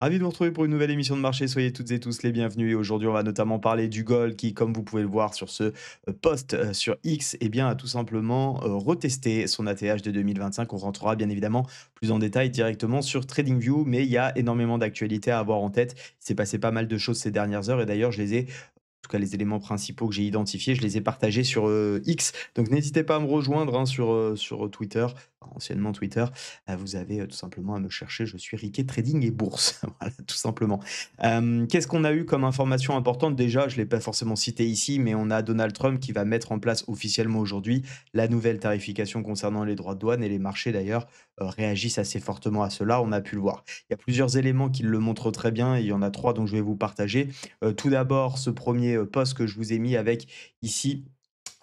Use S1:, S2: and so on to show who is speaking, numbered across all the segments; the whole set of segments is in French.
S1: Ravi de vous retrouver pour une nouvelle émission de marché. Soyez toutes et tous les bienvenus. Et aujourd'hui, on va notamment parler du gold qui, comme vous pouvez le voir sur ce post sur X, eh bien, a tout simplement retesté son ATH de 2025. On rentrera bien évidemment plus en détail directement sur TradingView, mais il y a énormément d'actualités à avoir en tête. Il s'est passé pas mal de choses ces dernières heures et d'ailleurs, je les ai en tout cas, les éléments principaux que j'ai identifiés, je les ai partagés sur X. Donc, n'hésitez pas à me rejoindre hein, sur Twitter, enfin, anciennement Twitter. Vous avez tout simplement à me chercher. Je suis Riquet Trading et Bourse. Voilà, tout simplement. Qu'est-ce qu'on a eu comme information importante? Déjà, je ne l'ai pas forcément cité ici, mais on a Donald Trump qui va mettre en place officiellement aujourd'hui la nouvelle tarification concernant les droits de douane et les marchés d'ailleurs réagissent assez fortement à cela. On a pu le voir. Il y a plusieurs éléments qui le montrent très bien. Il y en a trois dont je vais vous partager. Tout d'abord, ce premier post que je vous ai mis avec ici,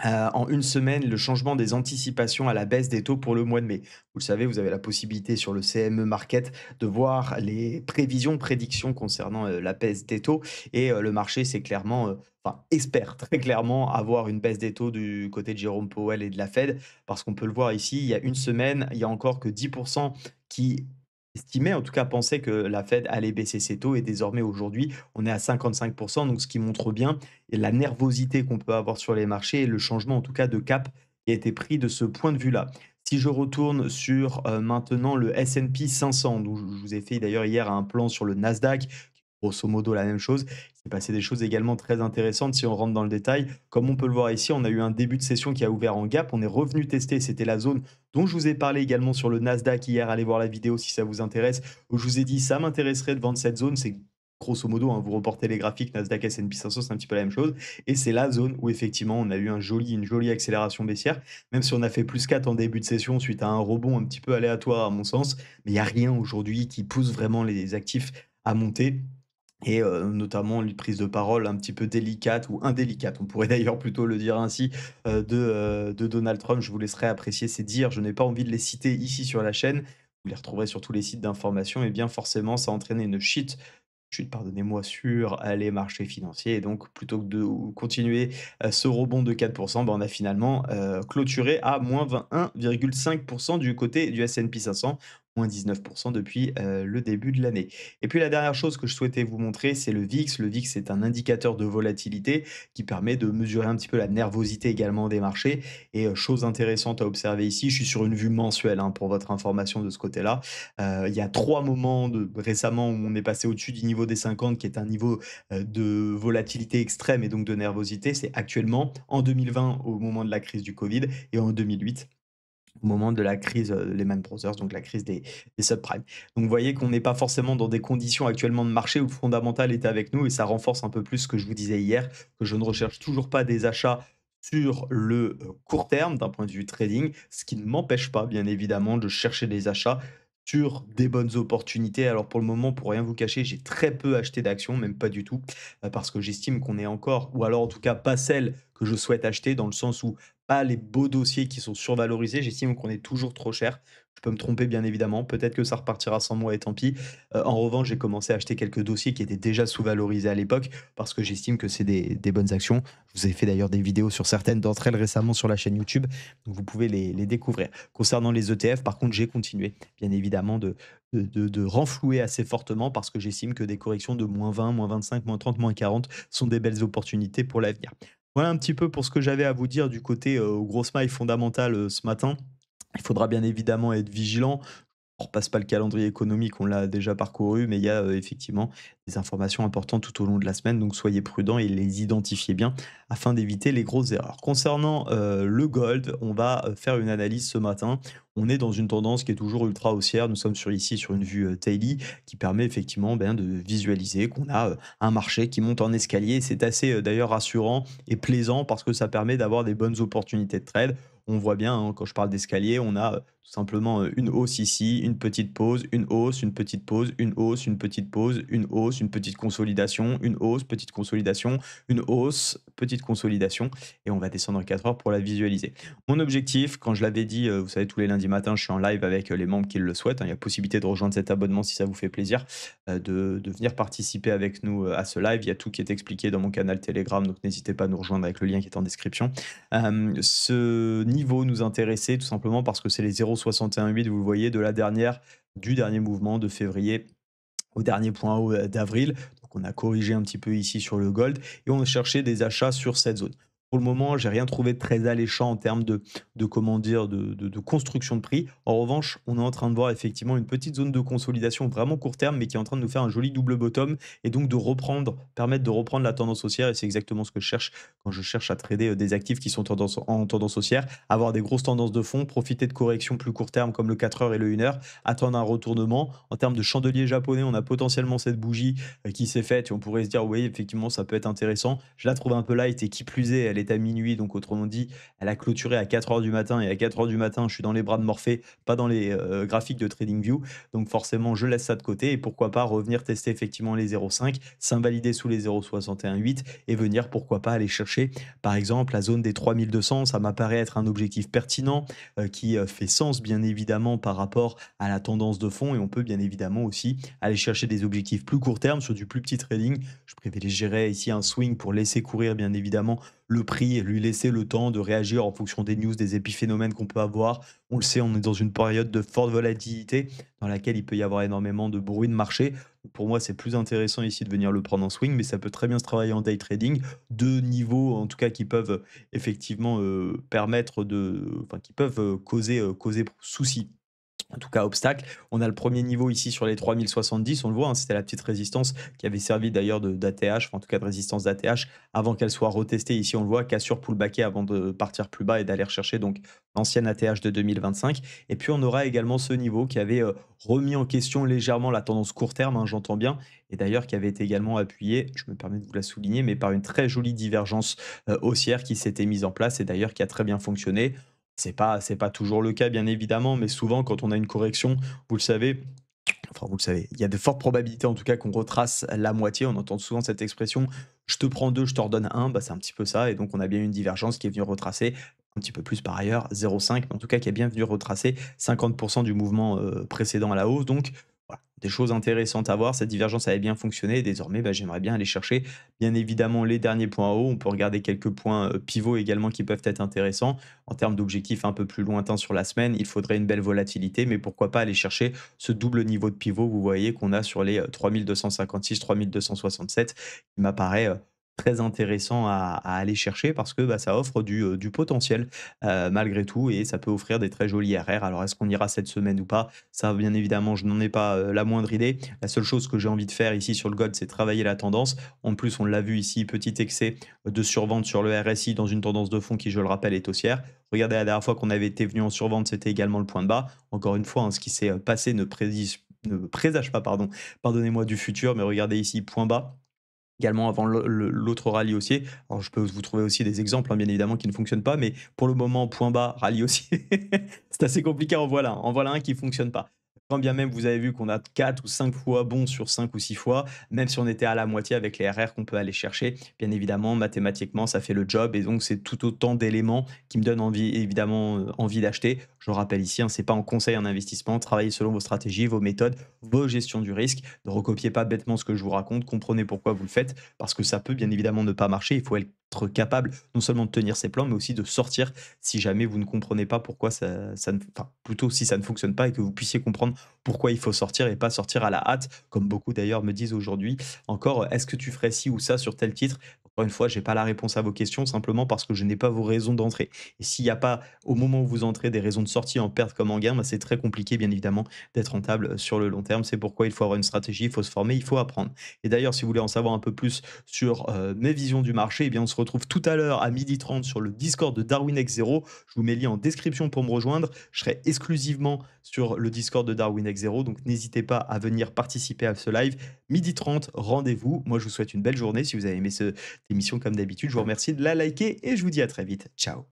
S1: en une semaine, le changement des anticipations à la baisse des taux pour le mois de mai. Vous le savez, vous avez la possibilité sur le CME Market de voir les prévisions, prédictions concernant, la baisse des taux et le marché, c'est clairement, enfin espère très clairement avoir une baisse des taux du côté de Jérôme Powell et de la Fed. Parce qu'on peut le voir ici, il y a une semaine, il y a encore que 10 qui estimaient, en tout cas pensaient que la Fed allait baisser ses taux et désormais aujourd'hui, on est à 55, donc ce qui montre bien et la nervosité qu'on peut avoir sur les marchés et le changement en tout cas de cap qui a été pris de ce point de vue-là. Si je retourne sur, maintenant le S&P 500, dont je vous ai fait d'ailleurs hier un plan sur le Nasdaq, grosso modo la même chose. Il s'est passé des choses également très intéressantes si on rentre dans le détail. Comme on peut le voir ici, on a eu un début de session qui a ouvert en gap, on est revenu tester, c'était la zone dont je vous ai parlé également sur le Nasdaq hier, allez voir la vidéo si ça vous intéresse, où je vous ai dit: «Ça m'intéresserait de vendre cette zone». C'est grosso modo, hein, vous reportez les graphiques Nasdaq, S&P 500, c'est un petit peu la même chose et c'est la zone où effectivement on a eu une jolie accélération baissière, même si on a fait +4 en début de session suite à un rebond un petit peu aléatoire à mon sens, mais il y a rien aujourd'hui qui pousse vraiment les actifs à monter et notamment une prise de parole un petit peu délicate ou indélicate, on pourrait d'ailleurs plutôt le dire ainsi, de Donald Trump. Je vous laisserai apprécier ces dires, je n'ai pas envie de les citer ici sur la chaîne. Vous les retrouverez sur tous les sites d'information et bien forcément ça a entraîné une chute, pardonnez-moi, sur, les marchés financiers et donc plutôt que de continuer, ce rebond de 4 bah, on a finalement, clôturé à -21,5 du côté du S&P 500, -19 depuis, le début de l'année. Et puis la dernière chose que je souhaitais vous montrer, c'est le VIX. Le VIX est un indicateur de volatilité qui permet de mesurer un petit peu la nervosité également des marchés et chose intéressante à observer ici, je suis sur une vue mensuelle, hein, pour votre information de ce côté-là. Il y a 3 moments récemment où on est passé au-dessus du niveau des 50 qui est un niveau, de volatilité extrême et donc de nervosité. C'est actuellement en 2020 au moment de la crise du Covid et en 2008 au moment de la crise, Lehman Brothers, donc la crise des subprimes. Donc vous voyez qu'on n'est pas forcément dans des conditions actuellement de marché où le fondamental est avec nous et ça renforce un peu plus ce que je vous disais hier, que je ne recherche toujours pas des achats sur le, court terme d'un point de vue trading, ce qui ne m'empêche pas bien évidemment de chercher des achats sur des bonnes opportunités. Alors pour le moment, pour rien vous cacher, j'ai très peu acheté d'actions, même pas du tout, parce que j'estime qu'on est encore ou alors en tout cas pas celle que je souhaite acheter dans le sens où pas les beaux dossiers qui sont survalorisés. J'estime qu'on est toujours trop cher. Je peux me tromper bien évidemment. Peut-être que ça repartira sans moi et tant pis. En revanche, j'ai commencé à acheter quelques dossiers qui étaient déjà sous-valorisés à l'époque parce que j'estime que c'est des bonnes actions. Je vous ai fait d'ailleurs des vidéos sur certaines d'entre elles récemment sur la chaîne YouTube, donc vous pouvez les découvrir. Concernant les ETF, par contre, j'ai continué, bien évidemment, de renflouer assez fortement parce que j'estime que des corrections de -20, -25, -30, -40 sont des belles opportunités pour l'avenir. Voilà un petit peu pour ce que j'avais à vous dire du côté, grosse maille fondamentale, ce matin. Il faudra bien évidemment être vigilant. On repasse pas le calendrier économique, on l'a déjà parcouru, mais il y a, effectivement des informations importantes tout au long de la semaine, donc soyez prudents et les identifiez bien afin d'éviter les grosses erreurs. Concernant, le gold, on va, faire une analyse ce matin. On est dans une tendance qui est toujours ultra haussière. Nous sommes sur une vue, daily qui permet effectivement, ben, de visualiser qu'on a, un marché qui monte en escalier. C'est assez, d'ailleurs rassurant et plaisant parce que ça permet d'avoir des bonnes opportunités de trade. On voit bien, hein, quand je parle d'escalier, on a, tout simplement, une hausse ici, une petite pause, une hausse, une petite pause, une hausse, une petite pause, une hausse, une petite consolidation, une hausse, petite consolidation, une hausse, petite consolidation et on va descendre en 4 heures pour la visualiser. Mon objectif, quand je l'avais dit, vous savez tous les lundis matins, je suis en live avec, les membres qui le souhaitent, hein. Il y a possibilité de rejoindre cet abonnement si ça vous fait plaisir, de venir participer avec nous, à ce live. Il y a tout qui est expliqué dans mon canal Telegram, donc n'hésitez pas à nous rejoindre avec le lien qui est en description. Ce niveau nous intéressait tout simplement parce que c'est les 0,618, vous le voyez, du dernier mouvement de février au dernier point haut, d'avril. Donc on a corrigé un petit peu ici sur le gold et on cherchait des achats sur cette zone. Pour le moment, j'ai rien trouvé de très alléchant en termes de comment dire? De construction de prix. En revanche, on est en train de voir effectivement une petite zone de consolidation vraiment court terme, mais qui est en train de nous faire un joli double bottom et donc de reprendre permettre de reprendre la tendance haussière et c'est exactement ce que je cherche quand je cherche à trader, des actifs qui sont en tendance haussière. Avoir des grosses tendances de fond, profiter de corrections plus court terme comme le 4 heures et le 1 heure, attendre un retournement. En termes de chandelier japonais, on a potentiellement cette bougie, qui s'est faite et on pourrait se dire: «Oui, effectivement, ça peut être intéressant». Je la trouve un peu light et qui plus est, elle est à minuit, donc autrement dit, elle a clôturé à 4 heures du matin et à 4 heures du matin, je suis dans les bras de Morphée, pas dans les, graphiques de TradingView. Donc forcément, je laisse ça de côté et pourquoi pas revenir tester effectivement les 0,5, s'invalider sous les 0,618 et venir, pourquoi pas, aller chercher, par exemple, la zone des 3200. Ça m'apparaît être un objectif pertinent, qui, fait sens, bien évidemment, par rapport à la tendance de fond et on peut bien évidemment aussi aller chercher des objectifs plus court terme sur du plus petit trading. Je privilégierais ici un swing pour laisser courir bien évidemment le prix et lui laisser le temps de réagir en fonction des news, des épiphénomènes qu'on peut avoir. On le sait, on est dans une période de forte volatilité dans laquelle il peut y avoir énormément de bruit de marché. Pour moi, c'est plus intéressant ici de venir le prendre en swing, mais ça peut très bien se travailler en day trading. Deux niveaux, en tout cas, qui peuvent effectivement permettre enfin, qui peuvent causer souci en tout cas obstacle. On a le premier niveau ici sur les 3070, on le voit, hein, c'était la petite résistance qui avait servi d'ailleurs d'ATH, enfin en tout cas de résistance d'ATH, avant qu'elle soit retestée. Ici, on le voit, cassure pullbacké avant de partir plus bas et d'aller rechercher donc l'ancienne ATH de 2025. Et puis on aura également ce niveau qui avait remis en question légèrement la tendance court terme, hein, j'entends bien, et d'ailleurs qui avait été également appuyé, je me permets de vous la souligner, mais par une très jolie divergence haussière qui s'était mise en place et d'ailleurs qui a très bien fonctionné. C'est pas toujours le cas, bien évidemment, mais souvent quand on a une correction, vous le savez, enfin vous le savez, il y a de fortes probabilités en tout cas qu'on retrace la moitié. On entend souvent cette expression: «Je te prends 2, je te redonne un». Bah, c'est un petit peu ça et donc on a bien une divergence qui est venue retracer un petit peu plus par ailleurs, 0,5, mais en tout cas qui est bien venue retracer 50 du mouvement, précédent à la hausse. Donc voilà, des choses intéressantes à voir. Cette divergence avait bien fonctionné et désormais, bah, j'aimerais bien aller chercher bien évidemment les derniers points hauts. On peut regarder quelques points, pivots également qui peuvent être intéressants. En termes d'objectifs un peu plus lointains sur la semaine, il faudrait une belle volatilité, mais pourquoi pas aller chercher ce double niveau de pivot, vous voyez, qu'on a sur les 3256-3267, qui m'apparaît très intéressant à aller chercher parce que bah, ça offre du potentiel malgré tout et ça peut offrir des très jolis RR. Alors est-ce qu'on ira cette semaine ou pas? Ça, bien évidemment, je n'en ai pas la moindre idée. La seule chose que j'ai envie de faire ici sur le gold, c'est travailler la tendance. En plus, on l'a vu ici, petit excès de survente sur le RSI dans une tendance de fond qui, je le rappelle, est haussière. Regardez la dernière fois qu'on avait été venu en survente, c'était également le point de bas. Encore une fois, hein, ce qui s'est passé ne présage pas, pardon, pardonnez-moi du futur, mais regardez ici, point bas. Également avant l'autre rallye haussier. Alors je peux vous trouver aussi des exemples, hein, bien évidemment, qui ne fonctionnent pas, mais pour le moment, point bas, rallye haussier. C'est assez compliqué, en voilà un. En voilà un qui ne fonctionne pas. Quand bien même vous avez vu qu'on a 4 ou 5 fois bon sur 5 ou 6 fois, même si on était à la moitié avec les RR qu'on peut aller chercher, bien évidemment, mathématiquement, ça fait le job et donc c'est tout autant d'éléments qui me donnent envie, évidemment, envie d'acheter. Je le rappelle ici, hein, c'est pas en conseil en investissement, travaillez selon vos stratégies, vos méthodes, vos gestions du risque. Ne recopiez pas bêtement ce que je vous raconte, comprenez pourquoi vous le faites, parce que ça peut bien évidemment ne pas marcher. Il faut être capable non seulement de tenir ses plans, mais aussi de sortir si jamais vous ne comprenez pas pourquoi ça ne, enfin, plutôt si ça ne fonctionne pas et que vous puissiez comprendre pourquoi il faut sortir et pas sortir à la hâte, comme beaucoup d'ailleurs me disent aujourd'hui. Encore, est-ce que tu ferais ci ou ça sur tel titre? Encore une fois, j'ai pas la réponse à vos questions simplement parce que je n'ai pas vos raisons d'entrée. Et s'il n'y a pas, au moment où vous entrez, des raisons de sortie en perte comme en gain, bah, c'est très compliqué, bien évidemment, d'être rentable sur le long terme. C'est pourquoi il faut avoir une stratégie, il faut se former, il faut apprendre. Et d'ailleurs, si vous voulez en savoir un peu plus sur mes visions du marché, eh bien, on se retrouve tout à l'heure à 12h30 sur le Discord de Darwin X 0. Je vous mets le lien en description pour me rejoindre. Je serai exclusivement sur le Discord de Darwin X 0, donc n'hésitez pas à venir participer à ce live. 12h30, rendez-vous. Moi, je vous souhaite une belle journée. Si vous avez aimé cette émission comme d'habitude, je vous remercie de la liker et je vous dis à très vite. Ciao.